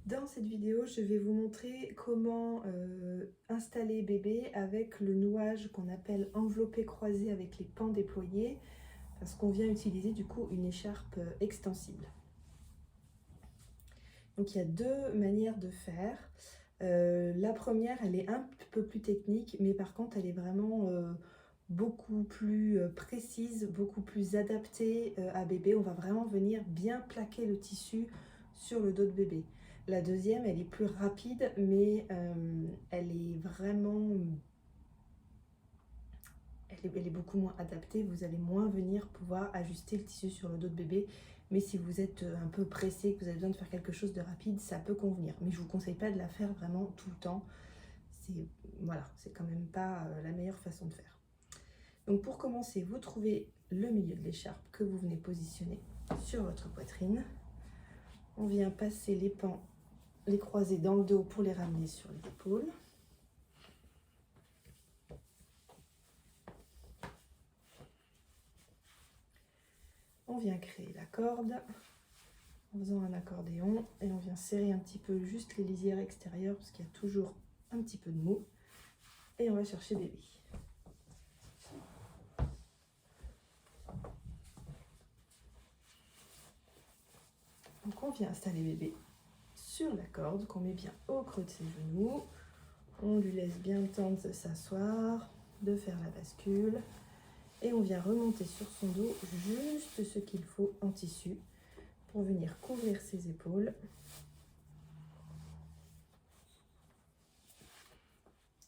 Dans cette vidéo, je vais vous montrer comment installer bébé avec le nouage qu'on appelle enveloppé croisé avec les pans déployés, parce qu'on vient utiliser du coup une écharpe extensible. Donc il y a deux manières de faire. La première, elle est un peu plus technique, mais par contre elle est vraiment beaucoup plus précise, beaucoup plus adaptée à bébé. On va vraiment venir bien plaquer le tissu sur le dos de bébé. La deuxième, elle est plus rapide, mais elle est vraiment... Elle est beaucoup moins adaptée. Vous allez moins venir pouvoir ajuster le tissu sur le dos de bébé. Mais si vous êtes un peu pressé, que vous avez besoin de faire quelque chose de rapide, ça peut convenir. Mais je ne vous conseille pas de la faire vraiment tout le temps. Voilà, c'est quand même pas la meilleure façon de faire. Donc pour commencer, vous trouvez le milieu de l'écharpe que vous venez positionner sur votre poitrine. On vient passer les pans, les croiser dans le dos pour les ramener sur les épaules. On vient créer la corde en faisant un accordéon et on vient serrer un petit peu juste les lisières extérieures parce qu'il y a toujours un petit peu de mou. Et on va chercher bébé. Donc on vient installer bébé sur la corde qu'on met bien au creux de ses genoux. On lui laisse bien le temps de s'asseoir, de faire la bascule. Et on vient remonter sur son dos juste ce qu'il faut en tissu pour venir couvrir ses épaules.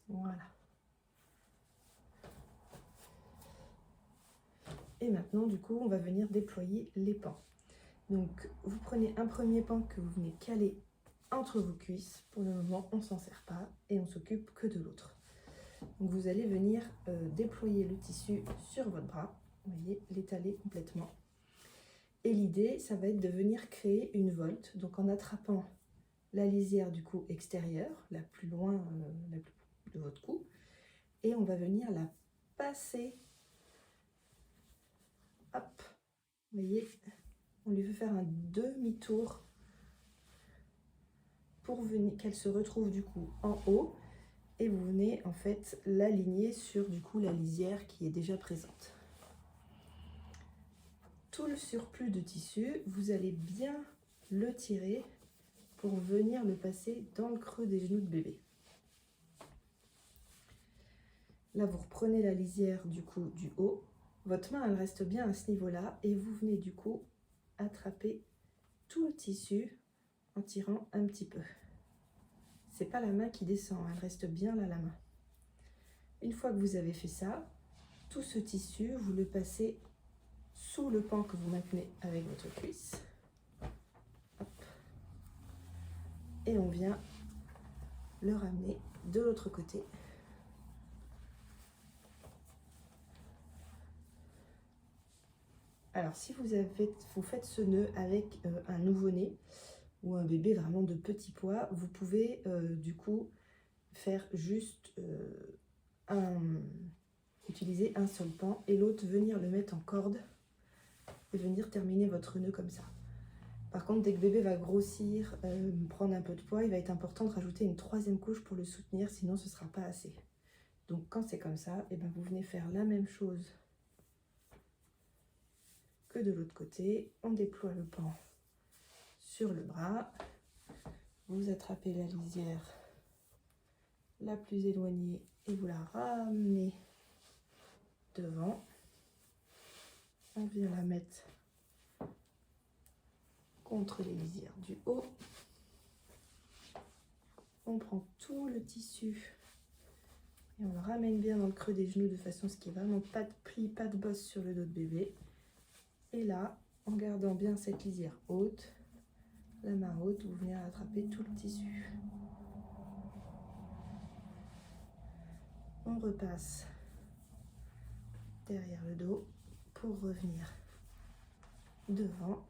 Voilà. Et maintenant, du coup, on va venir déployer les pans. Donc, vous prenez un premier pan que vous venez caler entre vos cuisses. Pour le moment, on ne s'en sert pas et on s'occupe que de l'autre. Donc, vous allez venir déployer le tissu sur votre bras. Vous voyez, l'étaler complètement. Et l'idée, ça va être de venir créer une volte. Donc, en attrapant la lisière du cou extérieure, la plus loin de votre cou. Et on va venir la passer. Hop, vous voyez, on lui fait faire un demi-tour pour qu'elle se retrouve du coup en haut. Et vous venez en fait l'aligner sur du coup la lisière qui est déjà présente. Tout le surplus de tissu, vous allez bien le tirer pour venir le passer dans le creux des genoux de bébé. Là, vous reprenez la lisière du coup du haut. Votre main, elle reste bien à ce niveau-là et vous venez du coup attraper tout le tissu en tirant un petit peu. C'est pas la main qui descend, elle reste bien là la main. Une fois que vous avez fait ça, tout ce tissu, vous le passez sous le pan que vous maintenez avec votre cuisse. Hop. Et on vient le ramener de l'autre côté. Alors si vous faites ce nœud avec un nouveau-né ou un bébé vraiment de petit poids, vous pouvez du coup faire juste utiliser un seul pan et l'autre venir le mettre en corde et venir terminer votre nœud comme ça. Par contre, dès que bébé va grossir, prendre un peu de poids, il va être important de rajouter une troisième couche pour le soutenir, sinon ce ne sera pas assez. Donc quand c'est comme ça, et ben vous venez faire la même chose que de l'autre côté. On déploie le pan sur le bras. Vous attrapez la lisière la plus éloignée et vous la ramenez devant. On vient la mettre contre les lisières du haut. On prend tout le tissu et on le ramène bien dans le creux des genoux de façon à ce qu'il n'y ait vraiment pas de pli, pas de bosse sur le dos de bébé. Et là, en gardant bien cette lisière haute, la main haute, vous venez attraper tout le tissu. On repasse derrière le dos pour revenir devant.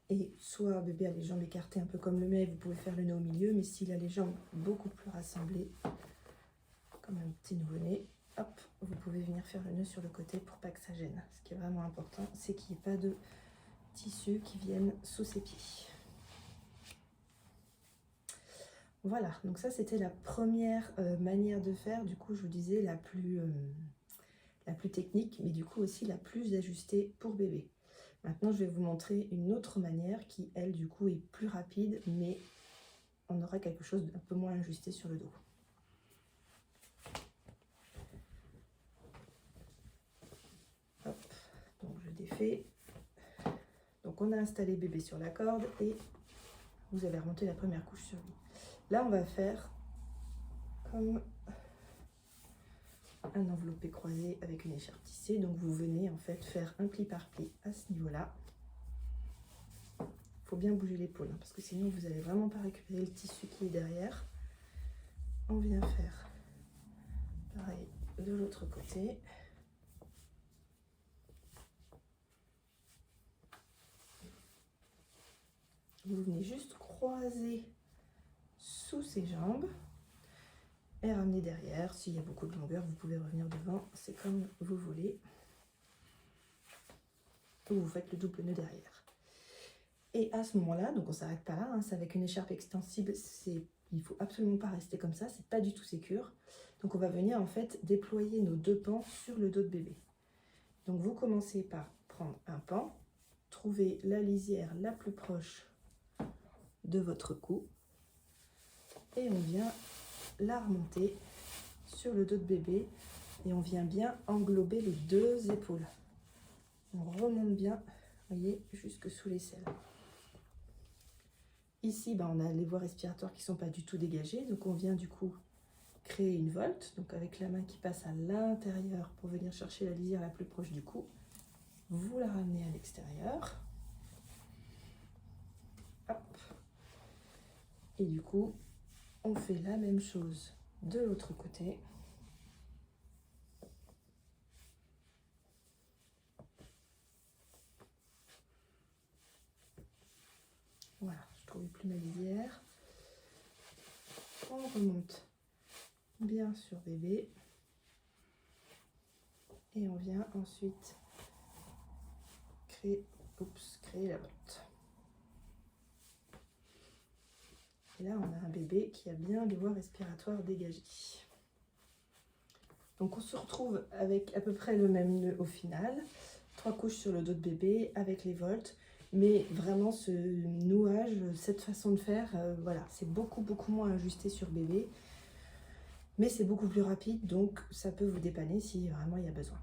Et soit bébé a les jambes écartées un peu comme le mien, vous pouvez faire le nœud au milieu, mais s'il a les jambes beaucoup plus rassemblées, comme un petit nouveau-né, hop, vous pouvez venir faire le nœud sur le côté pour pas que ça gêne. Ce qui est vraiment important, c'est qu'il n'y ait pas de tissus qui viennent sous ses pieds. Voilà, donc ça c'était la première manière de faire, du coup je vous disais la plus technique, mais du coup aussi la plus ajustée pour bébé. Maintenant je vais vous montrer une autre manière qui elle du coup est plus rapide, mais on aura quelque chose d'un peu moins ajusté sur le dos. Hop, donc je défais. Donc on a installé bébé sur la corde et vous avez remonté la première couche sur lui. Là on va faire comme un enveloppé croisé avec une écharpe tissée. Donc vous venez en fait faire un pli par pli à ce niveau-là. Il faut bien bouger l'épaule hein, parce que sinon vous n'allez vraiment pas récupérer le tissu qui est derrière. On vient faire pareil de l'autre côté. Vous venez juste croiser sous ses jambes et ramener derrière. S'il y a beaucoup de longueur, vous pouvez revenir devant, c'est comme vous voulez. Ou vous faites le double nœud derrière. Et à ce moment-là, donc on ne s'arrête pas là, hein, c'est avec une écharpe extensible, il ne faut absolument pas rester comme ça, c'est pas du tout sécure. Donc on va venir en fait déployer nos deux pans sur le dos de bébé. Donc vous commencez par prendre un pan, trouver la lisière la plus proche de votre cou et on vient la remonter sur le dos de bébé et on vient bien englober les deux épaules. On remonte bien, vous voyez, jusque sous l'aisselle. Ici, on a les voies respiratoires qui ne sont pas du tout dégagées, donc on vient du coup créer une volte, donc avec la main qui passe à l'intérieur pour venir chercher la lisière la plus proche du cou. Vous la ramenez à l'extérieur. Hop. Et du coup, on fait la même chose de l'autre côté. Voilà, je ne trouvais plus ma lisière. On remonte bien sur bébé. Et on vient ensuite créer la volte. Et là, on a un bébé qui a bien les voies respiratoires dégagées. Donc on se retrouve avec à peu près le même nœud au final. 3 couches sur le dos de bébé avec les voltes. Mais vraiment ce nouage, cette façon de faire, voilà, c'est beaucoup moins ajusté sur bébé. Mais c'est beaucoup plus rapide, donc ça peut vous dépanner si vraiment il y a besoin.